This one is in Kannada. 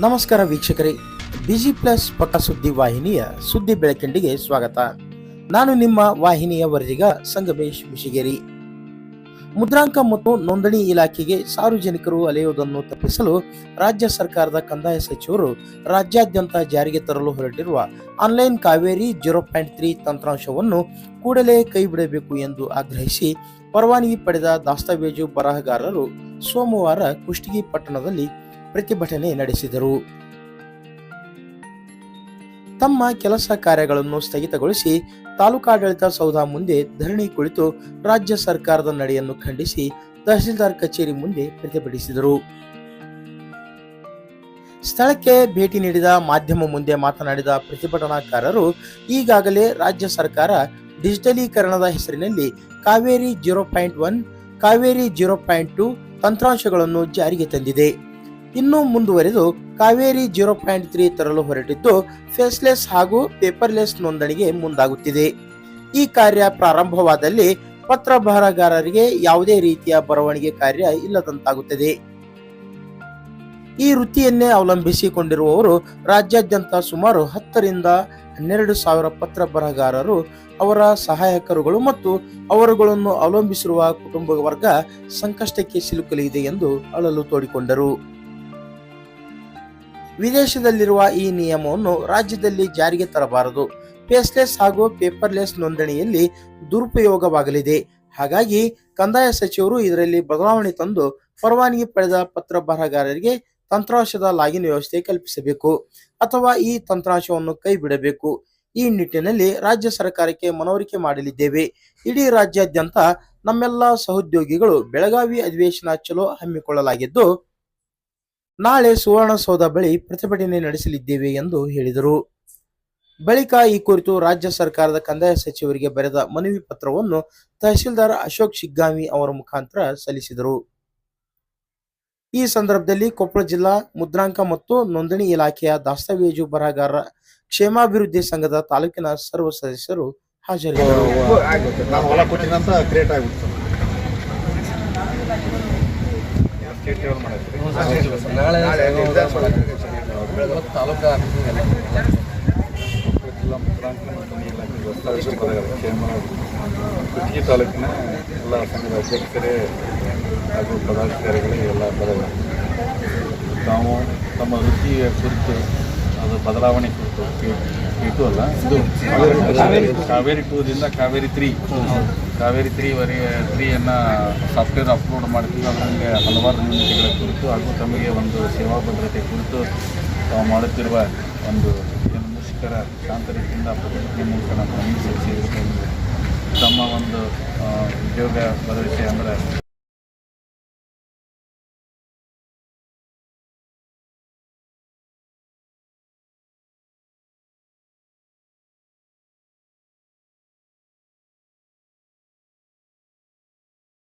ನಮಸ್ಕಾರ ವೀಕ್ಷಕರೇ, ಬಿಜಿ ಪ್ಲಸ್ ಪಕ್ಕ ಸುದ್ದಿ ವಾಹಿನಿಯ ಸುದ್ದಿ ಬೆಳಕಿಂಡಿಗೆ ಸ್ವಾಗತ. ನಾನು ನಿಮ್ಮ ವಾಹಿನಿಯ ವರದಿಗ ಸಂಗಮೇಶ್ ಮಿಶಿಗೇರಿ. ಮುದ್ರಾಂಕ ಮತ್ತು ನೋಂದಣಿ ಇಲಾಖೆಗೆ ಸಾರ್ವಜನಿಕರು ಅಲೆಯುವುದನ್ನು ತಪ್ಪಿಸಲು ರಾಜ್ಯ ಸರ್ಕಾರದ ಕಂದಾಯ ಸಚಿವರು ರಾಜ್ಯಾದ್ಯಂತ ಜಾರಿಗೆ ತರಲು ಹೊರಟಿರುವ ಆನ್ಲೈನ್ ಕಾವೇರಿ 0.3 ತಂತ್ರಾಂಶವನ್ನು ಕೂಡಲೇ ಕೈಬಿಡಬೇಕು ಎಂದು ಆಗ್ರಹಿಸಿ ಪರವಾನಗಿ ಪಡೆದ ದಾಸ್ತಾವೇಜು ಬರಹಗಾರರು ಸೋಮವಾರ ಕುಷ್ಟಗಿ ಪಟ್ಟಣದಲ್ಲಿ ಪ್ರತಿಭಟನೆ ನಡೆಸಿದರು. ತಮ್ಮ ಕೆಲಸ ಕಾರ್ಯಗಳನ್ನು ಸ್ಥಗಿತಗೊಳಿಸಿ ತಾಲೂಕಾಡಳಿತ ಸೌಧ ಮುಂದೆ ಧರಣಿ ಕುಳಿತು ರಾಜ್ಯ ಸರ್ಕಾರದ ನಡೆಯನ್ನು ಖಂಡಿಸಿ ತಹಸೀಲ್ದಾರ್ ಕಚೇರಿ ಮುಂದೆ ಪ್ರತಿಭಟಿಸಿದರು. ಸ್ಥಳಕ್ಕೆ ಭೇಟಿ ನೀಡಿದ ಮಾಧ್ಯಮ ಮುಂದೆ ಮಾತನಾಡಿದ ಪ್ರತಿಭಟನಾಕಾರರು, ಈಗಾಗಲೇ ರಾಜ್ಯ ಸರ್ಕಾರ ಡಿಜಿಟಲೀಕರಣದ ಹೆಸರಿನಲ್ಲಿ ಕಾವೇರಿ 0.1, ಕಾವೇರಿ 0.2 ತಂತ್ರಾಂಶಗಳನ್ನು ಜಾರಿಗೆ ತಂದಿದೆ. ಇನ್ನು ಮುಂದುವರೆದು ಕಾವೇರಿ 0.3 ತರಲು ಹೊರಟಿದ್ದು ಫೇಸ್ಲೆಸ್ ಹಾಗೂ ಪೇಪರ್ಲೆಸ್ ನೋಂದಣಿಗೆ ಮುಂದಾಗುತ್ತಿದೆ. ಈ ಕಾರ್ಯ ಪ್ರಾರಂಭವಾದಲ್ಲಿ ಪತ್ರ ಬರಹಗಾರರಿಗೆ ಯಾವುದೇ ರೀತಿಯ ಬರವಣಿಗೆ ಕಾರ್ಯ ಇಲ್ಲದಂತಾಗುತ್ತದೆ. ಈ ವೃತ್ತಿಯನ್ನೇ ಅವಲಂಬಿಸಿಕೊಂಡಿರುವವರು ರಾಜ್ಯಾದ್ಯಂತ ಸುಮಾರು 10 ರಿಂದ 12 ಸಾವಿರ ಪತ್ರ ಬರಹಗಾರರು, ಅವರ ಸಹಾಯಕರುಗಳು ಮತ್ತು ಅವರುಗಳನ್ನು ಅವಲಂಬಿಸಿರುವ ಕುಟುಂಬ ವರ್ಗ ಸಂಕಷ್ಟಕ್ಕೆ ಸಿಲುಕಲಿದೆ ಎಂದು ಅಳಲು ತೋಡಿಕೊಂಡರು. ವಿದೇಶದಲ್ಲಿರುವ ಈ ನಿಯಮವನ್ನು ರಾಜ್ಯದಲ್ಲಿ ಜಾರಿಗೆ ತರಬಾರದು. ಫೇಸ್ಲೆಸ್ ಹಾಗೂ ಪೇಪರ್ಲೆಸ್ ನೋಂದಣಿಯಲ್ಲಿ ದುರುಪಯೋಗವಾಗಲಿದೆ. ಹಾಗಾಗಿ ಕಂದಾಯ ಸಚಿವರು ಇದರಲ್ಲಿ ಬದಲಾವಣೆ ತಂದು ಪರವಾನಗಿ ಪಡೆದ ಪತ್ರ ಬರಹಗಾರರಿಗೆ ತಂತ್ರಾಂಶದ ಲಾಗಿನ್ ವ್ಯವಸ್ಥೆ ಕಲ್ಪಿಸಬೇಕು ಅಥವಾ ಈ ತಂತ್ರಾಂಶವನ್ನು ಕೈ ಬಿಡಬೇಕು. ಈ ನಿಟ್ಟಿನಲ್ಲಿ ರಾಜ್ಯ ಸರ್ಕಾರಕ್ಕೆ ಮನವರಿಕೆ ಮಾಡಲಿದ್ದೇವೆ. ಇಡೀ ರಾಜ್ಯಾದ್ಯಂತ ನಮ್ಮೆಲ್ಲ ಸಹೋದ್ಯೋಗಿಗಳು ಬೆಳಗಾವಿ ಅಧಿವೇಶನ ಚಲೋ ಹಮ್ಮಿಕೊಳ್ಳಲಾಗಿದ್ದು ನಾಳೆ ಸುವರ್ಣಸೌಧ ಬಳಿ ಪ್ರತಿಭಟನೆ ನಡೆಸಲಿದ್ದೇವೆ ಎಂದು ಹೇಳಿದರು. ಬಳಿಕ ಈ ಕುರಿತು ರಾಜ್ಯ ಸರ್ಕಾರದ ಕಂದಾಯ ಸಚಿವರಿಗೆ ಬರೆದ ಮನವಿ ಪತ್ರವನ್ನು ತಹಸೀಲ್ದಾರ್ ಅಶೋಕ್ ಶಿಗ್ಗಾಂವಿ ಅವರ ಮುಖಾಂತರ ಸಲ್ಲಿಸಿದರು. ಈ ಸಂದರ್ಭದಲ್ಲಿ ಕೊಪ್ಪಳ ಜಿಲ್ಲಾ ಮುದ್ರಾಂಕ ಮತ್ತು ನೋಂದಣಿ ಇಲಾಖೆಯ ದಾಸ್ತಾವೇಜು ಬರಹಗಾರ ಕ್ಷೇಮಾಭಿವೃದ್ಧಿ ಸಂಘದ ತಾಲೂಕಿನ ಸರ್ವ ಸದಸ್ಯರು ಹಾಜರಿದ್ದರು. ಕುಷ್ಟಗಿ ತಾಲೂಕಿನ ಎಲ್ಲ ಸಂಘದ ಅಧ್ಯಕ್ಷರೇ ಹಾಗೂ ಪದಾಧಿಕಾರಿಗಳಿಗೆ ಎಲ್ಲ ಬದಲ ತಾವು ತಮ್ಮ ವೃತ್ತಿಯ ಕುರಿತು ಅದು ಬದಲಾವಣೆ ಕುರಿತು ಇಟ್ಟು ಅಲ್ಲ, ಇದು ಕಾವೇರಿ 2ದಿಂದ ಕಾವೇರಿ 3ಯನ್ನು ಸಾಫ್ಟ್ವೇರ್ ಅಪ್ಲೋಡ್ ಮಾಡ್ತೀವಿ. ಅದರಲ್ಲಿ ಹಲವಾರು ನ್ಯೂನತೆಗಳ ಕುರಿತು ಹಾಗೂ ತಮಗೆ ಒಂದು ಸೇವಾ ಭದ್ರತೆ ಕುರಿತು ತಾವು ಮಾಡುತ್ತಿರುವ ಒಂದು ಮುಷ್ಕರ ಶಾಂತ ರೀತಿಯಿಂದ ಪ್ರತಿಭಟನೆ ಮೂಲಕ ನಮ್ಮ ಸಲ್ಲಿಸಿದ್ರು. ತಮ್ಮ ಒಂದು ಉದ್ಯೋಗ ಭರವಸೆ ಅಂದರೆ